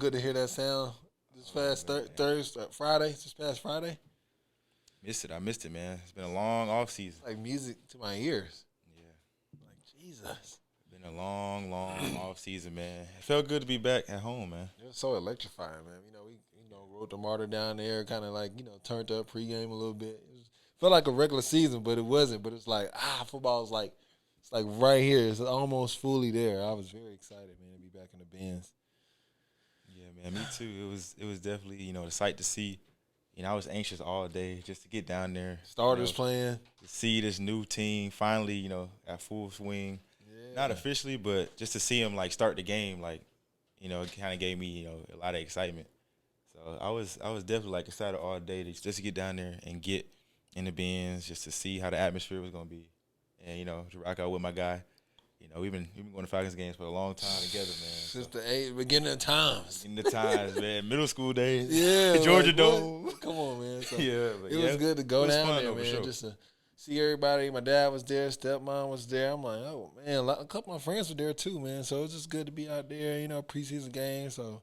good to hear that sound this past Thursday, Friday, this past Friday. I missed it, man. It's been a long off season. Like music to my ears. Yeah. Like, Jesus. Been a long off season, man. It felt good to be back at home, man. It was so electrifying, man. We rode the martyr down there, kind of like, turned up pregame a little bit. Felt like a regular season, but it wasn't. But it's like, football is like, it's like right here. It's almost fully there. I was very excited, man, to be back in the Benz. Yeah, man, me too. It was definitely, the sight to see. I was anxious all day just to get down there. Starters playing. To see this new team finally, at full swing. Yeah. Not officially, but just to see them, like, start the game, like, it kind of gave me, a lot of excitement. So I was definitely, like, excited all day just to get down there and get in the Benz just to see how the atmosphere was going to be. And, to rock out with my guy. We've been going to Falcons games for a long time together, man. Since the beginning of times. In the times, man. Middle school days. Yeah. Georgia Dome. Come on, man. So it was good to go down there, man. Sure. Just to see everybody. My dad was there. Stepmom was there. I'm like, oh, man. A couple of my friends were there, too, man. So it was just good to be out there, preseason game. So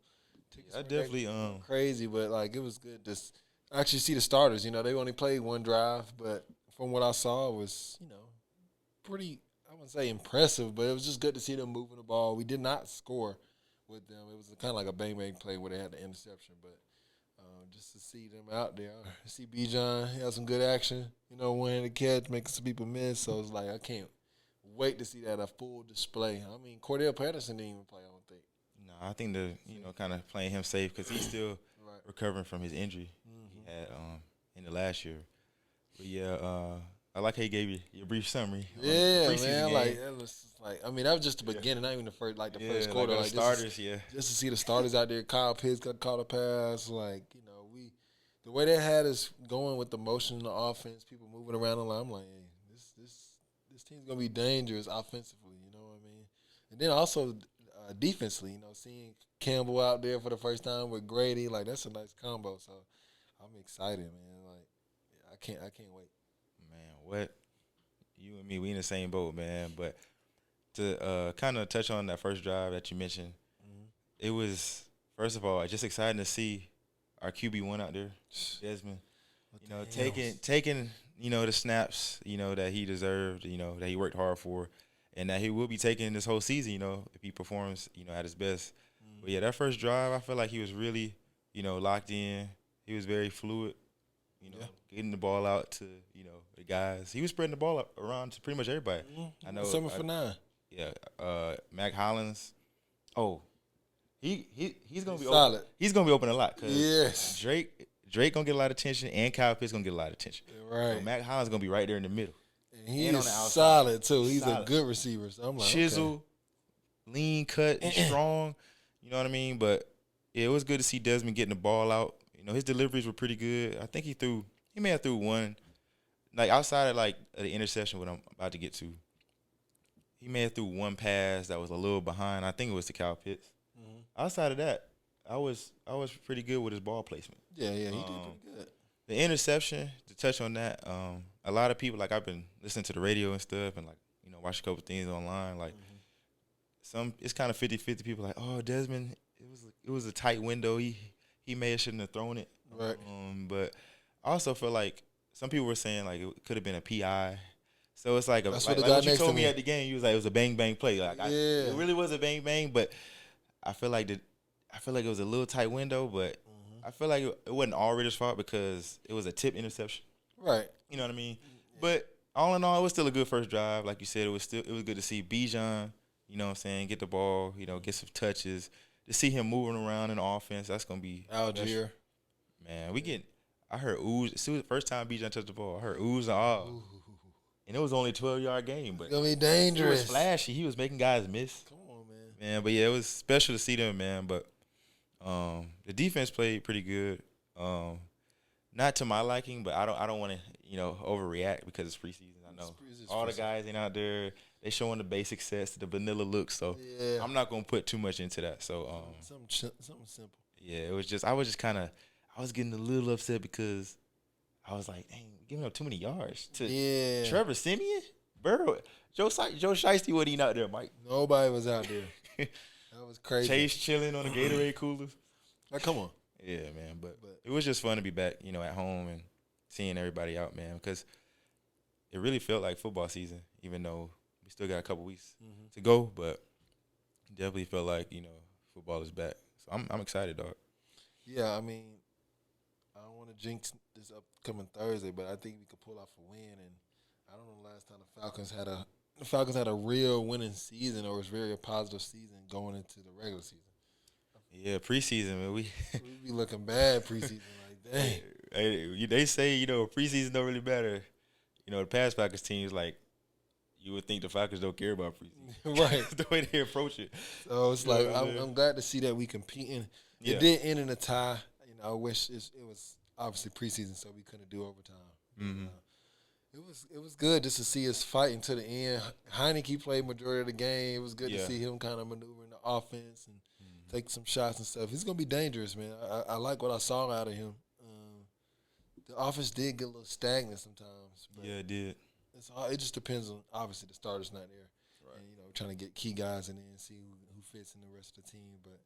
I definitely crazy, but, like, it was good to actually see the starters. They only played one drive, but from what I saw, it was, pretty – I wouldn't say impressive, but it was just good to see them moving the ball. We did not score with them. It was kind of like a bang-bang play where they had the interception. But just to see them out there, see Bijan, he had some good action, winning the catch, making some people miss. So it's like I can't wait to see that a full display. I mean, Cordell Patterson didn't even play, I don't think. No, I think kind of playing him safe because he's still recovering from his injury he had in the last year. But, yeah, I like how he gave you your brief summary. Yeah, man. That was just the beginning, not even the first quarter. Like the starters, just to see the starters out there. Kyle Pitts got caught a pass. The way they had us going with the motion in the offense, people moving around the line. I'm like, hey, this team's gonna be dangerous offensively. You know what I mean? And then also defensively, seeing Campbell out there for the first time with Grady, like that's a nice combo. So I'm excited, man. I can't wait. Man, what? You and me, we in the same boat, man. But to kind of touch on that first drive that you mentioned, it was, first of all, just exciting to see our QB1 out there, Desmond. Taking the snaps, that he deserved, that he worked hard for, and that he will be taking this whole season, if he performs, at his best. But, yeah, that first drive, I feel like he was really, locked in. He was very fluid. Getting the ball out to, the guys. He was spreading the ball around to pretty much everybody. I know 7 for 9. Yeah. Mac Hollins. Oh, he's gonna be solid. Open. He's gonna be open a lot. Yes. Drake gonna get a lot of attention, and Kyle Pitts gonna get a lot of attention. Right. So Mac Hollins gonna be right there in the middle. And he is solid too. He's a good receiver. So I'm like, chisel, lean, cut, and strong. You know what I mean? But yeah, it was good to see Desmond getting the ball out. His deliveries were pretty good. I think he may have threw one, like outside of the interception, what I'm about to get to. He may have threw one pass that was a little behind. I think it was to Kyle Pitts. Outside of that, I was pretty good with his ball placement. Yeah, he did pretty good. The interception, to touch on that, a lot of people, I've been listening to the radio and stuff and watch a couple things online. It's kind of 50-50 people like, oh, Desmond, it was a tight window. He may have shouldn't have thrown it. Right. But I also feel like some people were saying it could have been a PI. So it's what you told me at the game. You was like, it was a bang bang play. It really was a bang bang. But I feel like it was a little tight window. But I feel like it wasn't all Ritter's fault because it was a tip interception. Right. You know what I mean? Yeah. But all in all, it was still a good first drive. Like you said, it was good to see Bijan. You know what I'm saying? Get the ball. Get some touches. To see him moving around in the offense, that's gonna be Algier. Man, I heard ooze. As soon as the first time Bijan touched the ball, I heard ooze and all. And it was only a 12-yard game, but it's gonna be dangerous. It was flashy. He was making guys miss. Come on, man. Man, but yeah, it was special to see them, man. But the defense played pretty good. Not to my liking, but I don't want to overreact because it's preseason. I know all the guys ain't out there. They showing the basic sets, the vanilla look. So yeah. I'm not gonna put too much into that. So something simple. Yeah, it was just I was getting a little upset because I was like, dang, giving up too many yards to Trevor Siemian, Burrow, Joe Shiesty wasn't even out there, Mike. Nobody was out there. That was crazy. Chase chilling on the Gatorade coolers. Like, come on. Yeah, man. But it was just fun to be back, at home and seeing everybody out, man, because it really felt like football season, even though we still got a couple weeks to go. But definitely felt like, football is back. So I'm excited, dog. Yeah, I mean, I don't want to jinx this upcoming Thursday, but I think we could pull off a win. And I don't know the last time the Falcons had a real winning season or was very a positive season going into the regular season. Yeah, preseason, man. We be looking bad preseason, like dang. Hey, they say preseason don't really matter. The past Falcons teams, like, you would think the Falcons don't care about preseason, right? The way they approach it. So it's like I'm glad to see that we competing. Yeah. It did end in a tie. I wish it was obviously preseason, so we couldn't do overtime. Mm-hmm. It was good just to see us fighting to the end. Heineke played majority of the game. It was good to see him kind of maneuvering the offense and take some shots and stuff. He's gonna be dangerous, man. I like what I saw out of him. The offense did get a little stagnant sometimes. But yeah, it did. It just depends on, obviously, the starter's not there. Right. And, trying to get key guys in there and see who fits in the rest of the team. But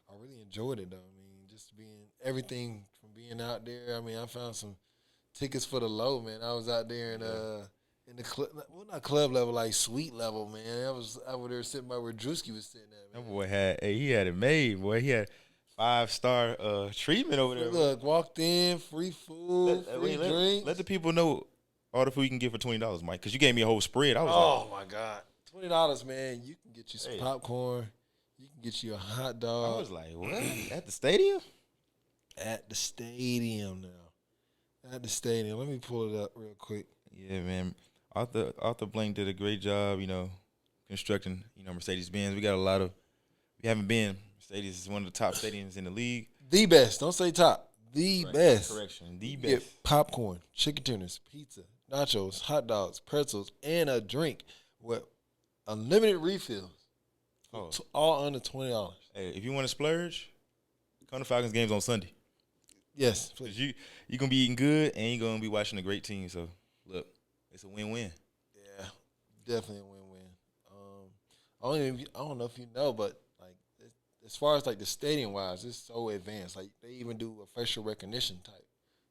I really enjoyed it, though. I mean, just everything from being out there. I mean, I found some tickets for the low, man. I was out there in the club, well, not club level, like suite level, man. I was over there sitting by where Drewski was sitting at, man. That boy had it made, boy. He had 5-star treatment over there. Look, walked in, free food, free drinks. Let the people know all the food you can get for $20, Mike, because you gave me a whole spread. I was oh, my God. $20, man. You can get you some popcorn. You can get you a hot dog. I was like, what? At the stadium? At the stadium now. At the stadium. Let me pull it up real quick. Yeah, man. Arthur Blank did a great job, constructing, Mercedes-Benz. We haven't been. Mercedes is one of the top stadiums in the league. The best. Don't say top. The best. Correction. The best. Get popcorn, chicken tenders, pizza, nachos, hot dogs, pretzels, and a drink with unlimited refills. Oh. All under $20. Hey, if you want to splurge, come to Falcons games on Sunday. Yes, please. You're going to be eating good and you're going to be watching a great team. So, look, it's a win-win. Yeah, definitely a win-win. I don't know if you know, but like as far as like the stadium-wise, it's so advanced. Like they even do a facial recognition type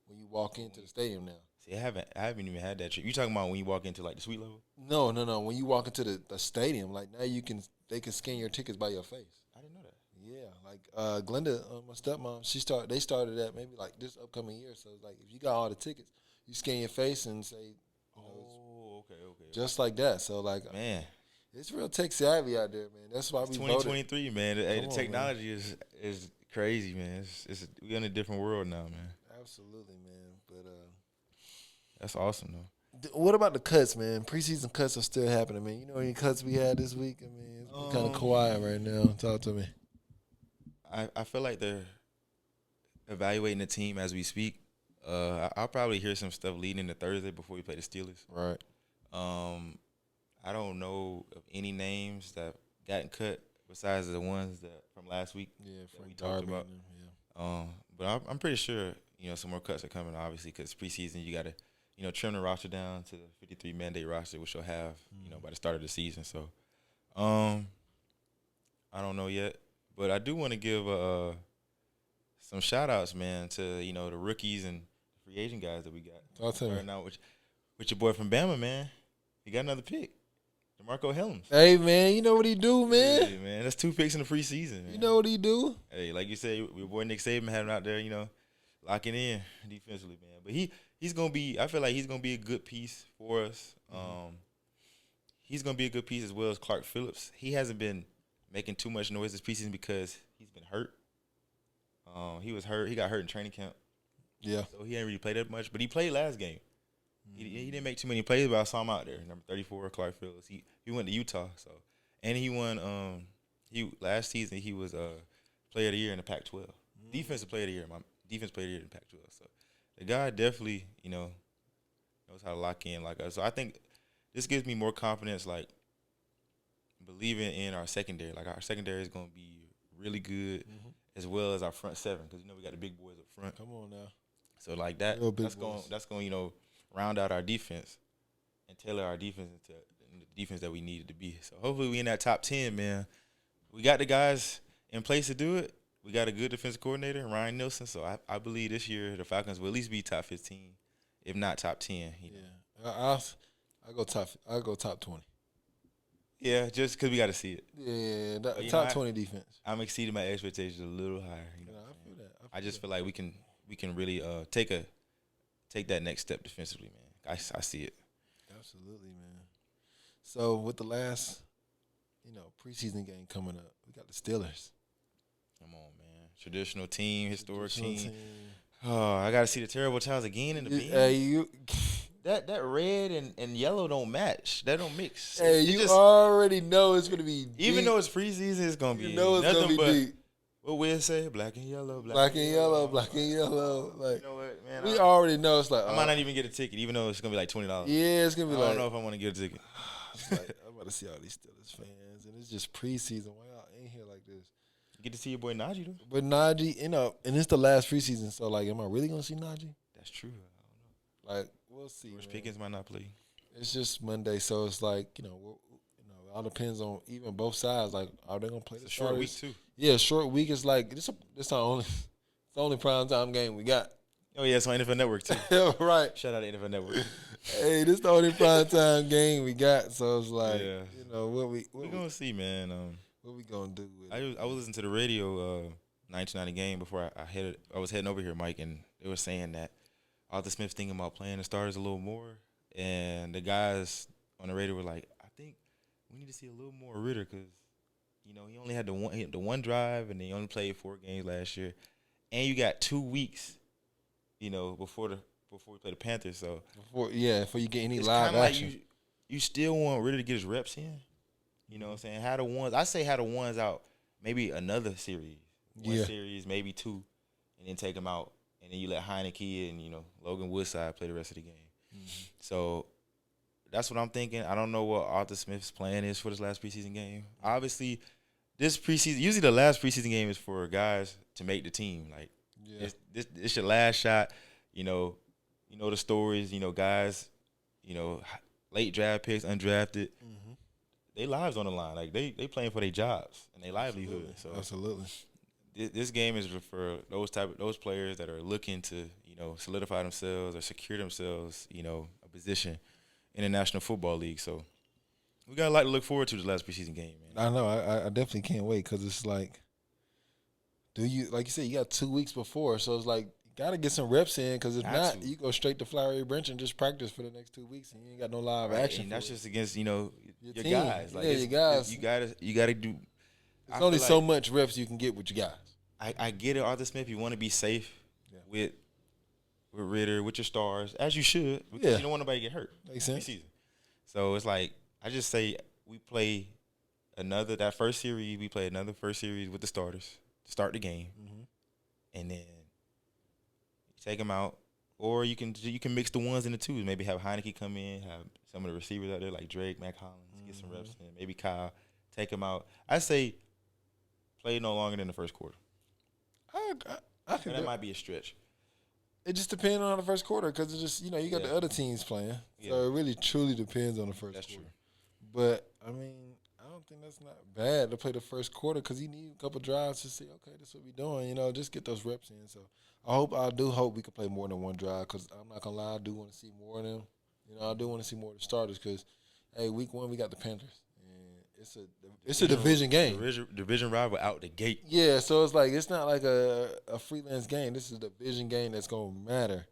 when you walk into the stadium now. See, I haven't even had that trip. You talking about when you walk into like the suite level? No. When you walk into the stadium, like now they can scan your tickets by your face. I didn't know that. Yeah, like Glenda, my stepmom, they started that maybe like this upcoming year. So it's like if you got all the tickets, you scan your face and say, okay. Just like that. So like, man, it's real tech savvy out there, man. That's why we 2023, man. The technology is crazy, man. We're in a different world now, man. Absolutely, man. But that's awesome, though. What about the cuts, man? Preseason cuts are still happening, man. You know any cuts we had this week? I mean, it's kind of quiet right now. Talk to me. I feel like they're evaluating the team as we speak. I'll probably hear some stuff leading into Thursday before we play the Steelers. Right. I don't know of any names that gotten cut besides the ones that from last week. Yeah, that we talked about. But I'm pretty sure some more cuts are coming. Obviously, because preseason you got to trim the roster down to the 53 mandate roster, which you'll have by the start of the season. So, I don't know yet, but I do want to give some shout outs, man, to the rookies and free agent guys that we got. Talk to me. Now with your boy from Bama, man. He got another pick. DeMarco Helms. Hey, man, you know what he do, man? Hey, man, that's 2 picks in the preseason, man. You know what he do? Hey, like you said, your boy Nick Saban had him out there, locking in defensively, man. But he's going to be – I feel like he's going to be a good piece for us. He's going to be a good piece as well as Clark Phillips. He hasn't been making too much noise this preseason because he's been hurt. He was hurt. He got hurt in training camp. Yeah. So he ain't really played that much. But he played last game. He didn't make too many plays, but I saw him out there. Number 34, Clark Phillips. He went to Utah, and he won. Last season he was Player of the Year in the Pac-12, Defensive Player of the Year. Defense Player of the Year in the Pac-12. So the guy definitely knows how to lock in like us. So I think this gives me more confidence, like believing in our secondary. Like our secondary is going to be really good, as well as our front seven, because we got the big boys up front. Come on now. So like that's going round out our defense and tailor our defense into the defense that we needed to be. So hopefully we in that top 10, man. We got the guys in place to do it. we got a good defensive coordinator, Ryan Nielsen. So I believe this year the Falcons will at least be top 15, if not top 10. You know? Yeah, I go top. I go top 20. Yeah, just because we got to see it. Yeah, But, top 20 defense. I'm exceeding my expectations a little higher. You know I feel that. I just feel like we can really take that next step defensively, man. I see it. Absolutely, man. So with the last, preseason game coming up, we got the Steelers. Come on, man. Traditional team, historic team. Oh, I got to see the terrible towels again in the beam. That red and yellow don't match. That don't mix. Hey, you already know it's going to be deep. Even though it's preseason, it's going to be it's nothing but deep. What we'll say, black and yellow, black and yellow. Like, you know what, man? We already know it's like I might not even get a ticket, even though it's gonna be like $20. Yeah, it's gonna be I don't know if I want to get a ticket. I'm about to see all these Steelers fans, and it's just preseason. Why y'all ain't here like this? You get to see your boy Najee though. But Najee, and it's the last preseason, so like, am I really gonna see Najee? That's true. I don't know. Like, we'll see. George Pickens might not play. It's just Monday, so it's like it all depends on even both sides. Like, are they gonna play the short week too? Yeah, short week is like it's the only prime time game we got. Oh yeah, it's on NFL Network too. Right. Shout out to NFL Network. Hey, this the only prime time game we got, so it's like what we gonna see, man. What we gonna do? I was listening to the radio 1990 game before I was heading over here, Mike, and they were saying that Arthur Smith's thinking about playing the starters a little more, and the guys on the radio were like, I think we need to see a little more Ritter because he only had the one drive and he only played 4 games last year, and you got 2 weeks, before we play the Panthers. So before you get any live action, like you still want Ritter to get his reps in. You know what I'm saying? Have the ones out maybe another series, one series, maybe 2, and then take them out, and then you let Heineke and Logan Woodside play the rest of the game. Mm-hmm. So that's what I'm thinking. I don't know what Arthur Smith's plan is for this last preseason game. Obviously, this preseason, usually the last preseason game is for guys to make the team. Like, it's your last shot. The stories. Guys. Late draft picks, undrafted. Mm-hmm. They lives on the line. Like they playing for their jobs and their livelihood. So absolutely, this game is for those players that are looking to solidify themselves or secure themselves a position in the National Football League. So we got a lot to look forward to this last preseason game, man. I know. I definitely can't wait because it's like, like you said, you got 2 weeks before, so it's like you got to get some reps in because if not, you go straight to Flowery Branch and just practice for the next 2 weeks and you ain't got no live action. And that's just against your team. Guys. Like your guys. You gotta do. There's only so much reps you can get with your guys. I get it, Arthur Smith. You want to be safe with Ritter, with your stars, as you should, because you don't want nobody to get hurt. Makes sense. Season. So it's like I just say we play that first series. We play another first series with the starters to start the game, and then you take them out, or you can mix the ones and the twos. Maybe have Heineke come in, have some of the receivers out there like Drake, Mac Hollins, get some reps in. Maybe Kyle, take them out. I say play no longer than the first quarter. I think that might be a stretch. It just depends on the first quarter because it's just you got the other teams playing, so it really truly depends on the first quarter. That's true. But I mean, I don't think that's not bad to play the first quarter because you need a couple drives to see. Okay, this is what we're doing. Just get those reps in. So I do hope we can play more than one drive because I'm not gonna lie, I do want to see more of them. I do want to see more of the starters because, hey, week 1 we got the Panthers. It's a division game. Division rival out the gate. Yeah, so it's like it's not like a freelance game. This is a division game that's gonna matter.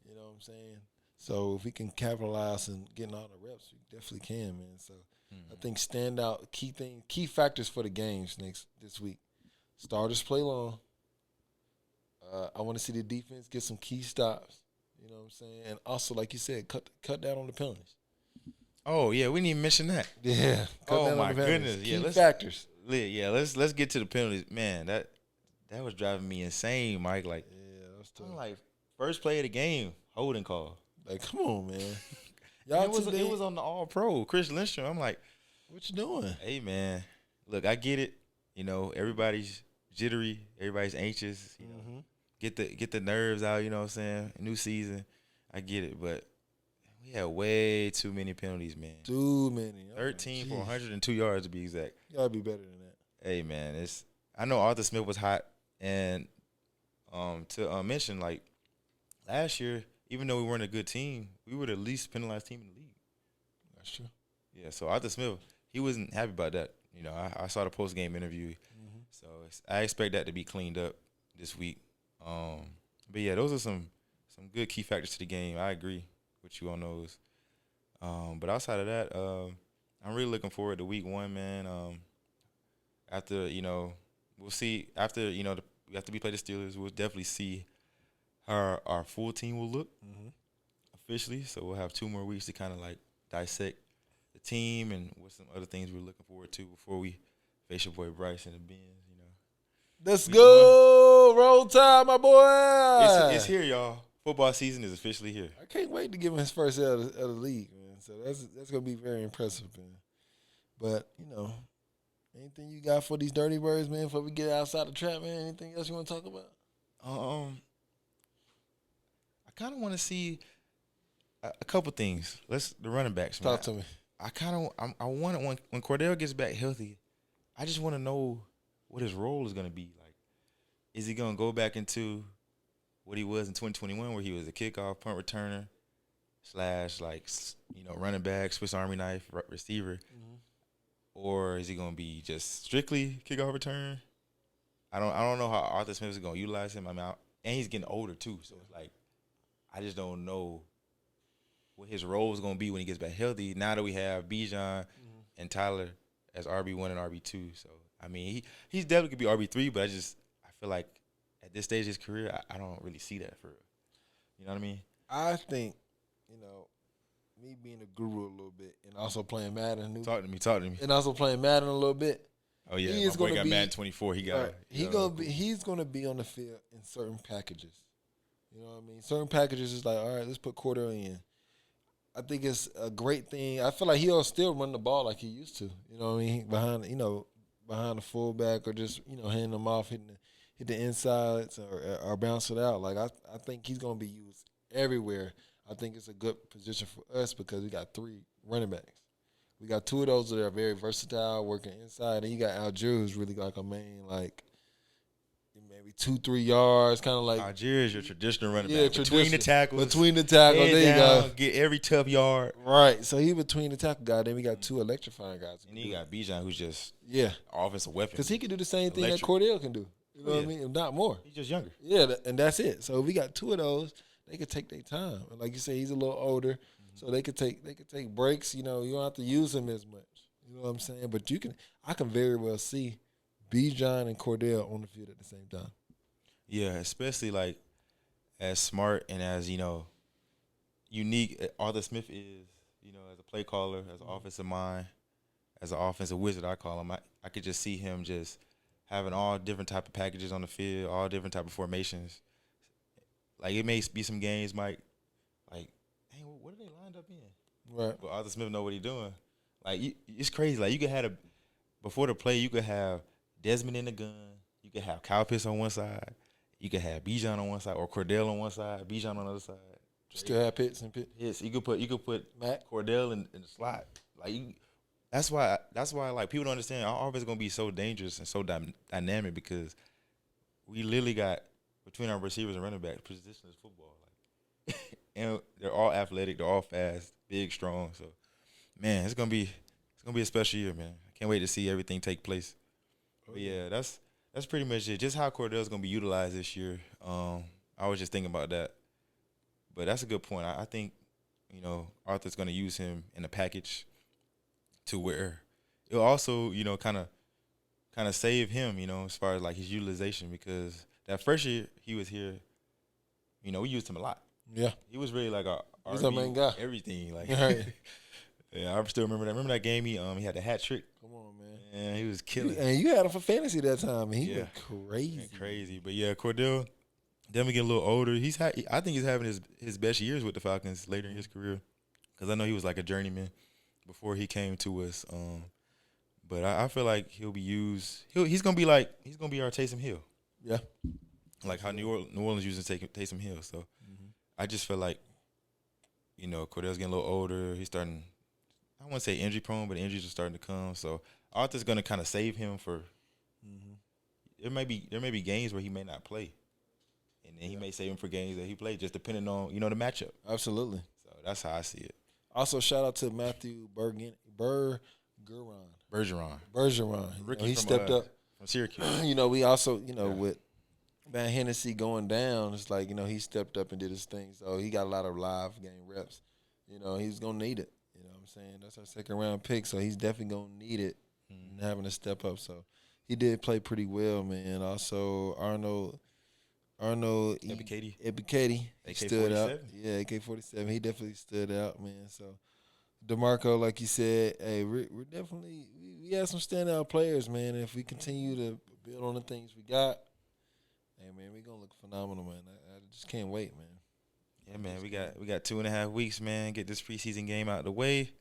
You know what I'm saying? So if we can capitalize and getting all the reps, we definitely can, man. So I think standout key factors for the games this week. Starters play long. I want to see the defense get some key stops. You know what I'm saying? And also, like you said, cut down on the penalties. Oh yeah, we didn't even mention that. Yeah. Oh my goodness. Key factors. Yeah, let's get to the penalties. Man, that was driving me insane, Mike. Like, that was tough. I'm like, first play of the game, holding call. Like, come on, man. It was on the All Pro, Chris Lindstrom. I'm like, what you doing? Hey man, look, I get it. Everybody's jittery, everybody's anxious. Get the nerves out. You know what I'm saying? New season, I get it, but. We had way too many penalties, man. Too many. 13 for 102 yards to be exact. You gotta be better than that. Hey, man, I know Arthur Smith was hot And to mention, like, last year, even though we weren't a good team, we were the least penalized team in the league. That's true. Yeah, so Arthur Smith, he wasn't happy about that. You know, I saw the post-game interview. So I expect that to be cleaned up this week. But, yeah, those are some good key factors to the game. I agree with you on those. But outside of that, I'm really looking forward to week 1, man. After, we'll see. After, after we play the Steelers, we'll definitely see how our full team will look officially. So we'll have 2 more weeks to kind of, like, dissect the team and what some other things we're looking forward to before we face your boy Bryce and the Benz, Let's go. Roll time, my boy. It's here, y'all. Football season is officially here. I can't wait to give him his first out of the league, man. So that's going to be very impressive, man. But, anything you got for these Dirty Birds, man, before we get outside the trap, man? Anything else you want to talk about? I kind of want to see a couple things. The running backs, man. Talk to me. I want it when Cordell gets back healthy. I just want to know what his role is going to be. Like, is he going to go back into what he was in 2021, where he was a kickoff, punt returner, / running back, Swiss Army knife, receiver, or is he going to be just strictly kickoff return? I don't know how Arthur Smith is going to utilize him. I mean, and he's getting older too, so it's like I just don't know what his role is going to be when he gets back healthy. Now that we have Bijan and Tyler as RB1 and RB2, so I mean he's definitely could be RB3, but I feel like at this stage of his career, I don't really see that for real. You know what I mean? I think, me being a guru a little bit and also playing Madden. Talk to me. And also playing Madden a little bit. Oh yeah, my boy got Madden 24. He's gonna be on the field in certain packages. You know what I mean? Certain packages is like, all right, let's put Cordell in. I think it's a great thing. I feel like he'll still run the ball like he used to. You know what I mean? Behind the fullback or just handing them off, hit the insides or bounce it out. Like I think he's gonna be used everywhere. I think it's a good position for us because we got 3 running backs. We got 2 of those that are very versatile, working inside, and you got Algier, who's really like a main, like maybe 2-3 yards, kind of like Algier is your traditional running back. Between the tackles, there you go. Get every tough yard. Right, so he between the tackle guy. Then we got 2 electrifying guys, and you got Bijan, who's just offensive weapon because he can do the same thing that Cordell can do. You know what I mean? If not more. He's just younger. Yeah, and that's it. So we got 2 of those. They could take their time. Like you say, he's a little older, so they could take breaks. You don't have to use him as much. You know what I'm saying? But I can very well see Bijan and Cordell on the field at the same time. Yeah, especially like as smart and as unique Arthur Smith is. As a play caller, as an offensive mind, as an offensive wizard, I call him. I could just see him just having all different type of packages on the field, all different type of formations. Like, it may be some games, Mike, like, hey, what are they lined up in? Right. But Arthur Smith know what he's doing. Like, it's crazy. Like, you could have before the play, you could have Desmond in the gun. You could have Kyle Pitts on one side. You could have Bijan on one side or Cordell on one side, Bijan on the other side. Still have Pitts and Pitts. Yes, you could put Matt Cordell in the slot. Like, that's why like people don't understand. Our offense is gonna be so dangerous and so dynamic because we literally got between our receivers and running backs, positionless football. Like, and they're all athletic, they're all fast, big, strong. So, man, it's gonna be a special year, man. I can't wait to see everything take place. But yeah, that's pretty much it. Just how Cordell's gonna be utilized this year. I was just thinking about that. But that's a good point. I think, Arthur's gonna use him in a package to where it'll also, kind of save him, as far as like his utilization, because that first year he was here, we used him a lot. Yeah. He was really like he's our main guy. Everything. Like, right. Yeah, I still remember that. Remember that game he had the hat trick? Come on, man. And he was killing. And you had him for fantasy that time, and he went crazy. Went crazy. But yeah, Cordell, definitely getting a little older. I think he's having his best years with the Falcons later in his career, because I know he was like a journeyman before he came to us. But I feel like he'll be used. He's gonna be our Taysom Hill. Yeah. Like how New Orleans used to take Taysom Hill. So I just feel like, Cordell's getting a little older. He's starting, I wouldn't say injury prone, but injuries are starting to come. So Arthur's gonna kind of save him for there may be games where he may not play, and then he may save him for games that he played, just depending on the matchup. Absolutely. So that's how I see it. Also, shout out to Matthew Bergeron. Rookie He from, stepped up from Syracuse. We also with Van Hennessy going down, it's like he stepped up and did his thing. So he got a lot of live game reps. He's gonna need it. You know what I'm saying? That's our second round pick, so he's definitely gonna need it and having to step up. So he did play pretty well, man. Also Arnold Ebiketie. He stood out. Yeah, AK-47. He definitely stood out, man. So DeMarco, like you said, hey, we're definitely we have some standout players, man. If we continue to build on the things we got, hey man, we're gonna look phenomenal, man. I just can't wait, man. Yeah, man. We got 2.5 weeks, man. Get this preseason game out of the way.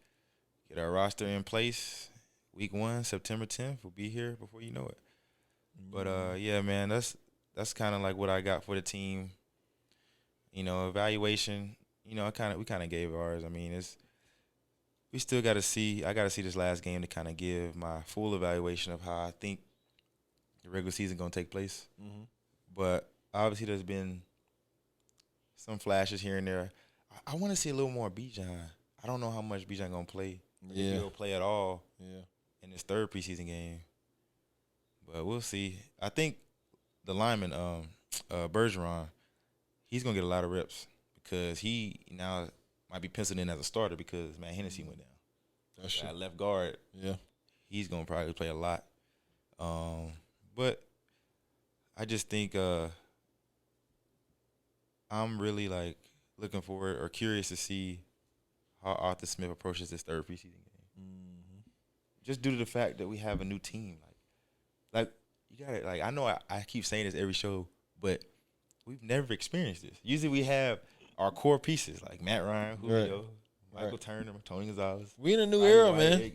Get our roster in place. Week 1, September 10th. We'll be here before you know it. But yeah, man, that's kind of like what I got for the team. Evaluation. We kind of gave ours. I mean, we still got to see. I got to see this last game to kind of give my full evaluation of how I think the regular season gonna take place. Mm-hmm. But obviously, there's been some flashes here and there. I want to see a little more Bijan. I don't know how much Bijan gonna play. Yeah. If he'll play at all. Yeah. In his third preseason game. But we'll see. I think the lineman, Bergeron, he's gonna get a lot of reps because he now might be penciled in as a starter because Hennessy went down. That's true. At left guard, yeah, he's gonna probably play a lot. But I just think I'm really looking forward or curious to see how Arthur Smith approaches this third preseason game. Just due to the fact that we have a new team, you got it. I know I keep saying this every show, but we've never experienced this. Usually we have our core pieces like Matt Ryan, Julio, Michael Turner, Tony Gonzalez. We in a new era, man.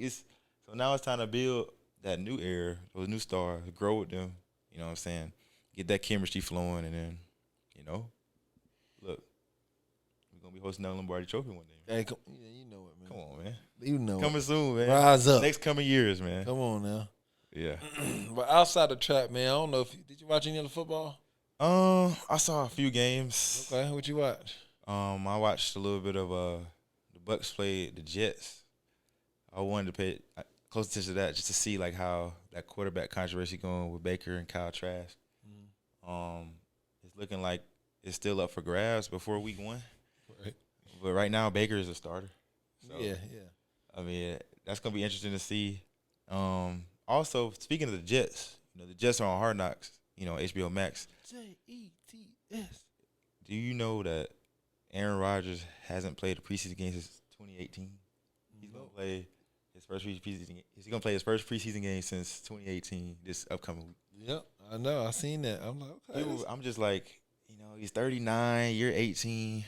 So now it's time to build that new era, those new stars, grow with them. You know what I'm saying? Get that chemistry flowing, and then, look, we're gonna be hosting that Lombardi Trophy one day. Hey, you know it, man. Come on, man. You know coming it. soon, man. Rise up. Next coming years, man. Come on now. Yeah. But outside the trap, man, I don't know did you watch any of the football? I saw a few games. Okay, what you watch? I watched a little bit of the Bucks played the Jets. I wanted to pay close attention to that just to see how that quarterback controversy going with Baker and Kyle Trask. It's looking like it's still up for grabs before week 1. Right. But right now Baker is a starter. So, yeah. I mean, that's gonna be interesting to see. Also, speaking of the Jets, the Jets are on Hard Knocks, HBO Max. Jets. Do you know that Aaron Rodgers hasn't played a preseason game since 2018? He's gonna play his first preseason. He's gonna play his first preseason game since 2018. This upcoming week. Yep, I know. I seen that. I'm like, okay. I'm just like, he's 39, year 18.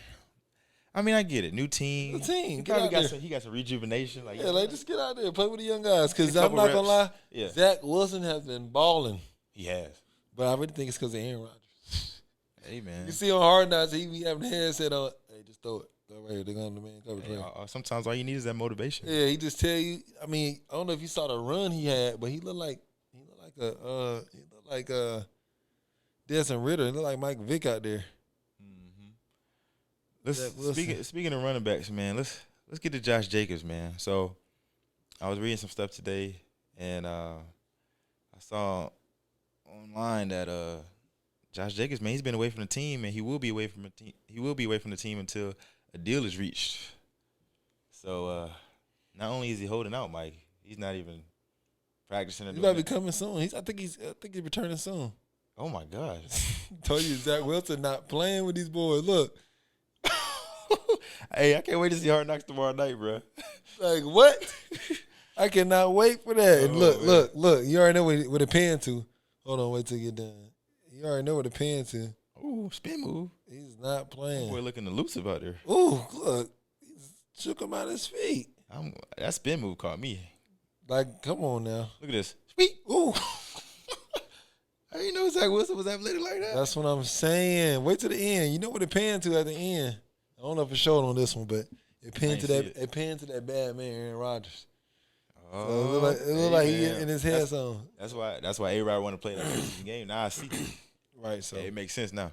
I mean, I get it. New team. He got some rejuvenation. Just get out there, play with the young guys. Because I'm not gonna lie, Zach Wilson has been balling. He has, but I really think it's because of Aaron Rodgers. Hey man, you see on Hard Knocks, he be having the headset on. Hey, just throw it. Right here, they're going to the man coverage. Sometimes all you need is that motivation. Yeah, he just tell you. I mean, I don't know if you saw the run he had, but he looked like Desmond Ritter. He looked like Mike Vick out there. Speaking of running backs, man, let's get to Josh Jacobs, man. So I was reading some stuff today, and I saw online that Josh Jacobs, man, he's been away from the team, and he will be away from the team. He will be away from the team until a deal is reached. So not only is he holding out, Mike, he's not even practicing. He might be coming soon. I think he's returning soon. Oh my gosh! Told you Zach Wilson not playing with these boys. Look. Hey, I can't wait to see Hard Knocks tomorrow night, bro. Like, what? I cannot wait for that. And look. You already know where the pan to. Hold on, wait till you get done. You already know where the pan to. Ooh, spin move. He's not playing. Boy, looking elusive out there. Ooh, look. He shook him out his feet. That spin move caught me. Like, come on now. Look at this. Sweet. Ooh. I didn't know Zach Wilson was athletic like that. That's what I'm saying. Wait till the end. You know what it panned to at the end. I don't know if it showed on this one, but it pinned to that bad man, Aaron Rodgers. So it look like he in his head zone. That's why everybody want to play that preseason game. Now I see. Right, so it makes sense now.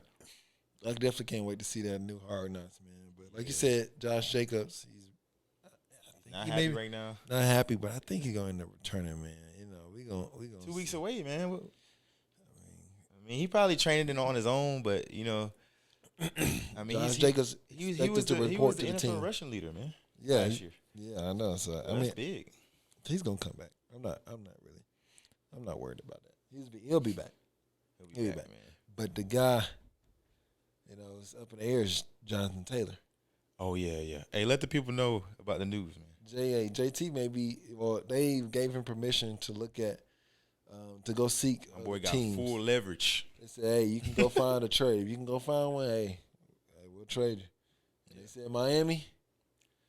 I definitely can't wait to see that new Hard Knocks, man. But like you said, Josh Jacobs, he's not happy right now. Not happy, but I think he's gonna end up returning, man. You know, we gonna 2 weeks away, man. I mean, he probably trained it on his own, but you know, I mean, Josh Jacobs he was the NFL rushing leader, man. Yeah, last year. Yeah, I know. So I mean, that's big. He's gonna come back. I'm not worried about that. He'll be back. He'll be back, man. But the guy, you know, is up in the air is Jonathan Taylor. Oh yeah. Hey, let the people know about the news, man. JT they gave him permission to look at, to go seek My boy got teams. full leverage. They said, hey, you can go find a trade. If you can go find one, hey we'll trade you. And they said Miami,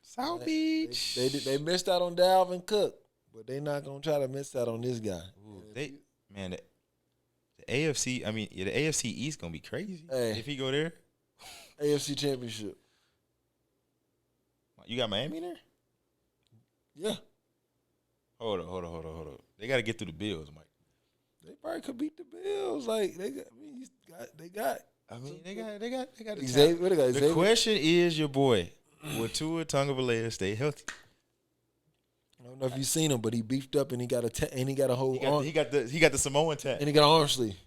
South Beach. They missed out on Dalvin Cook, but they not gonna try to miss out on this guy. Ooh, the AFC. I mean, the AFC East gonna be crazy if he go there. AFC Championship. You got Miami there? Yeah. Hold on. They got to get through the Bills, Mike. They probably could beat the Bills. Like they got. They got. The question is, your boy, will Tua Tagovailoa stay healthy? I don't know if you've seen him, but he beefed up and he got a whole arm. He got the Samoan tag and he got an arm sleeve.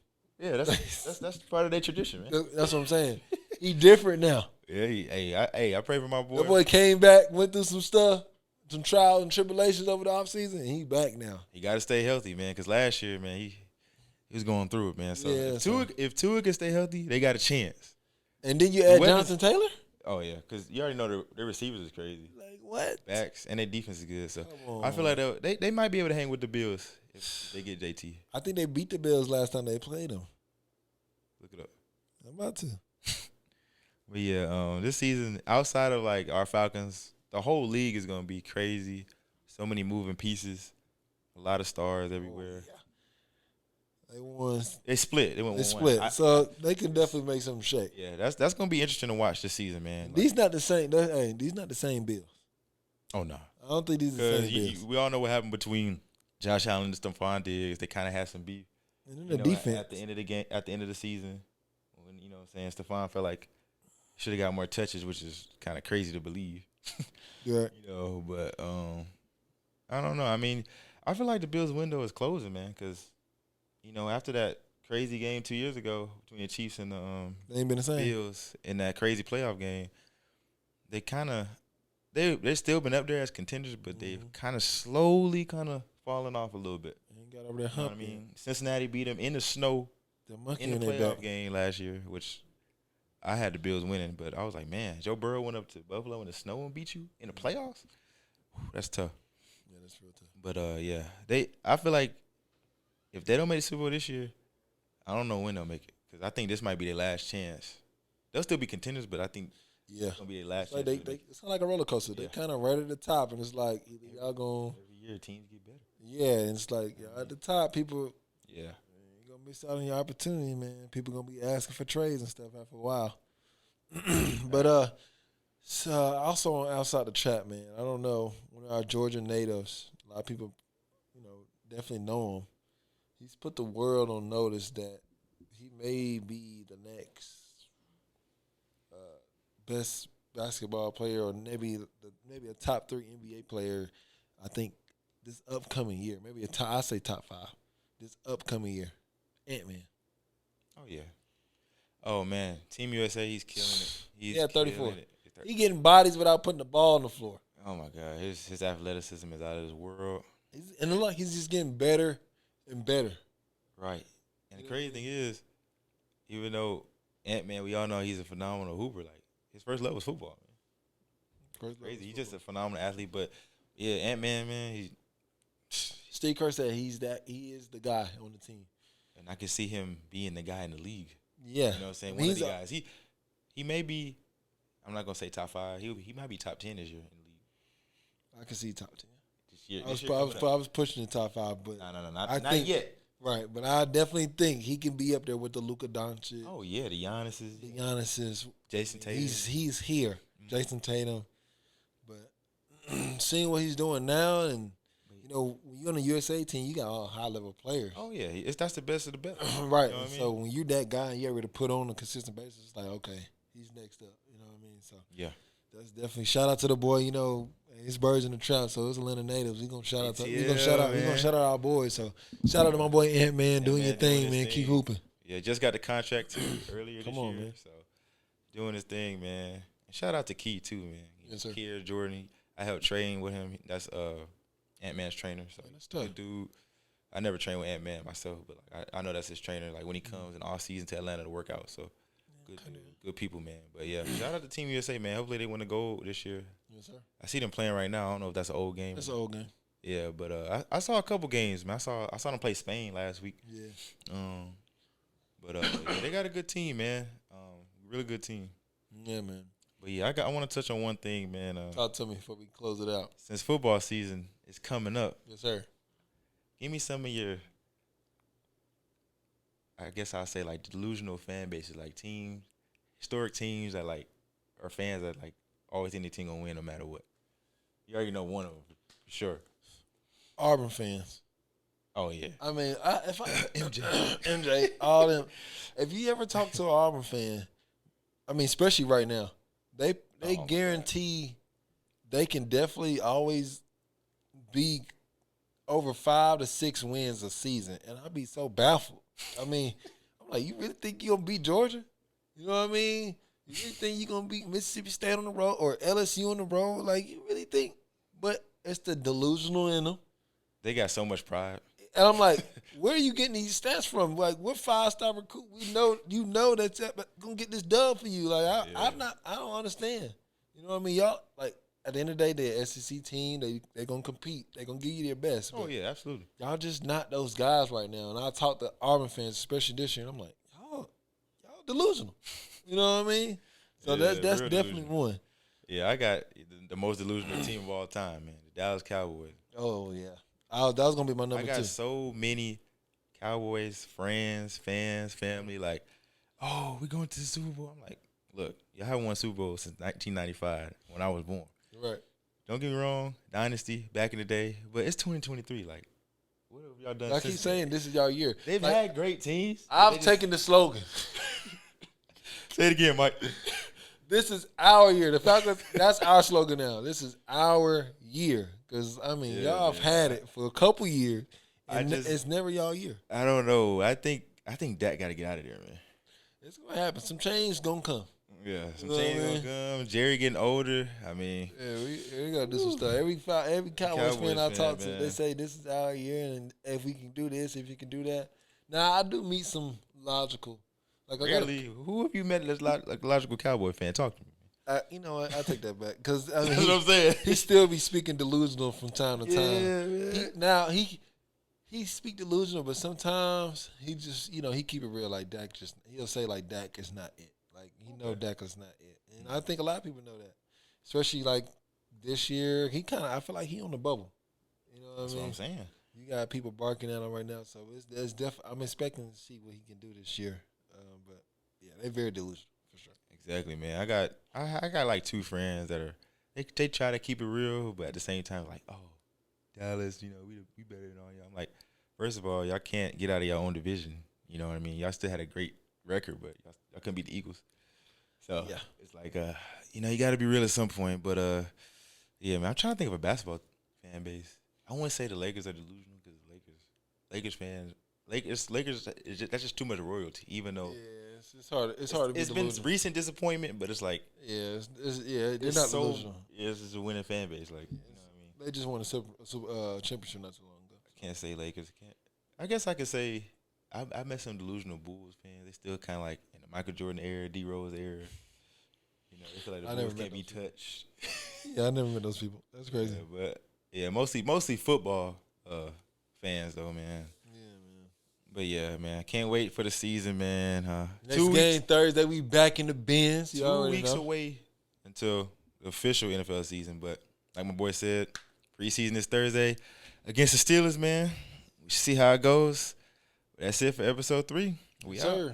Yeah, that's part of their tradition, man. That's what I'm saying. He different now. Yeah, I pray for my boy. That boy came back, went through some stuff, some trials and tribulations over the offseason, and he back now. He got to stay healthy, man, because last year, man, he was going through it, man. So if Tua can stay healthy, they got a chance. And then you add Jonathan Taylor? Oh, yeah, because you already know their receivers is crazy. Like what? Backs, and their defense is good. So I feel like they might be able to hang with the Bills if they get JT. I think they beat the Bills last time they played them. Look it up. I'm about to. But yeah, this season, outside of like our Falcons, the whole league is gonna be crazy. So many moving pieces, a lot of stars everywhere. They won. They split. They split. So they can definitely make something shake. Yeah, that's gonna be interesting to watch this season, man. These not the same. These not the same Bills. Oh no, I don't think these are the same Bills. We all know what happened between Josh Allen and Stephon Diggs. They kind of had some beef. And then the defense at the end of the game, at the end of the season, when you know what I'm saying, Stephon felt like should have got more touches, which is kind of crazy to believe. Yeah. You know, but I don't know. I mean, I feel like the Bills' window is closing, man, because you know after that crazy game 2 years ago between the Chiefs and the they ain't been the same. Bills in that crazy playoff game, they kind of they've still been up there as contenders, but they've kind of slowly fallen off a little bit. They got over that hump. You know what I mean, Cincinnati beat them in the snow in the playoff game last year, which I had the Bills winning, but I was like, man, Joe Burrow went up to Buffalo in the snow and beat you in the playoffs. Whew, that's tough. Yeah, that's real tough. But yeah, I feel like if they don't make the Super Bowl this year, I don't know when they'll make it because I think this might be their last chance. They'll still be contenders, but I think it's gonna be their last chance. It's kind of like a roller coaster. They're kind of right at the top, and it's like y'all going every year teams get better. Yeah, and it's like at the top, people. Yeah. You're gonna miss out on your opportunity, man. People gonna be asking for trades and stuff after a while. But so also on outside the chat, man. I don't know, one of our Georgia natives. A lot of people, definitely know him. He's put the world on notice that he may be the next best basketball player, or maybe a top 3 NBA player. I think this upcoming year, maybe I say top 5. This upcoming year, Ant-Man. Oh yeah. Oh man, Team USA, he's killing it. He's 34. He getting bodies without putting the ball on the floor. Oh my God, his athleticism is out of this world. And look, he's just getting better and better. Right. And the crazy thing is, even though Ant-Man, we all know he's a phenomenal hooper. Like his first love was football, man. Crazy. He's just a phenomenal athlete. But yeah, Ant-Man, man, Steve Kerr said he is the guy on the team. And I can see him being the guy in the league. Yeah. You know what I'm saying? One of the guys. He may be, I'm not going to say top 5. He might be top 10 this year in the league. I can see top 10. This year I was pushing the top 5, but no, not yet. Right, but I definitely think he can be up there with the Luka Doncic. Oh yeah, the Giannis's. Jason Tatum. He's here, Jason Tatum. But seeing what he's doing now, and You know, when you're on the USA team, you got all high-level players. Oh yeah, that's the best of the best. Right. You know what I mean? So when you're that guy and you're able to put on a consistent basis, it's like, okay, he's next up. You know what I mean? So Yeah. that's definitely shout out to the boy. You know, his birds in the trap, so it's Atlanta natives. We gonna shout out to we gonna shout out our boys. So shout out to my boy Ant-Man doing your thing, man. Keep hooping. Yeah, just got the contract too earlier this year. Man. So doing his thing, man. And shout out to Key too, man. Yes, sir. Key Jordan. I helped train with him. That's Ant-Man's trainer. So that's tough. Good dude. I never trained with Ant-Man myself, but like, I know that's his trainer. Like when he comes in all season to Atlanta to work out. So good people, man. But yeah, shout out to Team USA, man. Hopefully they win the gold this year. Yes, sir. I see them playing right now. I don't know if that's an old game. That's an old game. Yeah, but I saw a couple games, man. I saw them play Spain last week. Yeah. But yeah, they got a good team, man. Really good team. Yeah, man. But yeah, I want to touch on one thing, man. Talk to me before we close it out. Since football season is coming up, Yes, sir. give me some of your, I guess I'll say like delusional fan bases, like teams, historic teams that like are fans that like always think their team gonna win no matter what. You already know one of them for sure. Auburn fans. Oh yeah. I mean, MJ, MJ, all them. If you ever talk to an Auburn fan, I mean, especially right now, they guarantee they can definitely always be over 5 to 6 wins a season, and I'd be so baffled. I mean, I'm like, you really think you're gonna beat Georgia? You know what I mean? You really think you're gonna beat Mississippi State on the road or LSU on the road? Like, you really think? But it's the delusional in them. they got so much pride. And I'm like, where are you getting these stats from? Like, what 5-star recruit? You know that's gonna get this dub for you. Like, I don't understand. You know what I mean? Y'all, like, at the end of the day, they're an SEC team. They're gonna compete. They're gonna give you their best. Oh yeah, absolutely. Y'all just not those guys right now. And I talk to Auburn fans, especially this year, and I'm like, y'all delusional. You know what I mean? So Yeah, that's real definitely delusional. one. Yeah, I got the most delusional team of all time, man. The Dallas Cowboys. Oh yeah, that was gonna be my number I got 2. so many Cowboys friends, fans, family. Like, oh, we going to the Super Bowl. I'm like, look, y'all haven't won Super Bowl since 1995 when I was born. Right. Don't get me wrong, dynasty back in the day, but it's 2023. Like, what have y'all done? I keep saying this is y'all year. They've had great teams. I've taken the slogan. Say it again, Mike. This is our year. The Falcons, that's our slogan now. This is our year. Because, I mean, y'all have had it for a couple years, and it's never y'all year. I don't know. I think Dak got to get out of there, man. It's going to happen. Some change going to come. Yeah, some change going to come. Jerry getting older. I mean. Yeah, we got to do some stuff. Every Cowboys fan I talk to, they say this is our year, and if we can do this, if you can do that. Now, I do meet some logical. Like, really? Who have you met that's like a logical Cowboy fan? Talk to me. You know what? I take that back because I mean, That's what I'm saying. He still be speaking delusional from time to time. Yeah, He speak delusional, but sometimes he just he keep it real. Like Dak he'll say like Dak is not it. Like he know Dak is not it, and I think a lot of people know that. Especially like this year, I feel like he on the bubble. You know what That's I mean? what I'm saying. You got people barking at him right now, so it's I'm expecting to see what he can do this year. But yeah, they're very delusional for sure. Exactly, man. I got like 2 friends that are they try to keep it real, but at the same time, like, oh, Dallas, we better than all y'all. I'm like, first of all, y'all can't get out of your own division. You know what I mean? Y'all still had a great record, but y'all couldn't beat the Eagles. So yeah, it's like you got to be real at some point. But yeah, man, I'm trying to think of a basketball fan base. I wouldn't say the Lakers are delusional because Lakers fans. Lakers. That's just too much royalty. Even though it's hard. It's hard to be delusional. It's been recent disappointment, but it's like they're not delusional. Yeah, it's just a winning fan base. Like you know what I mean. They just won a championship not too long ago. I can't say Lakers. I guess I could say I met some delusional Bulls fans. They still kind of like in the Michael Jordan era, D Rose era. They feel like the Bulls can't be touched. Yeah, I never met those people. That's crazy. Yeah, but yeah, mostly football fans though, man. But yeah, man, I can't wait for the season, man. Next game Thursday, we back in the Benz. 2 weeks away until the official NFL season. But like my boy said, preseason is Thursday against the Steelers, man. We should see how it goes. That's it for episode 3. We out.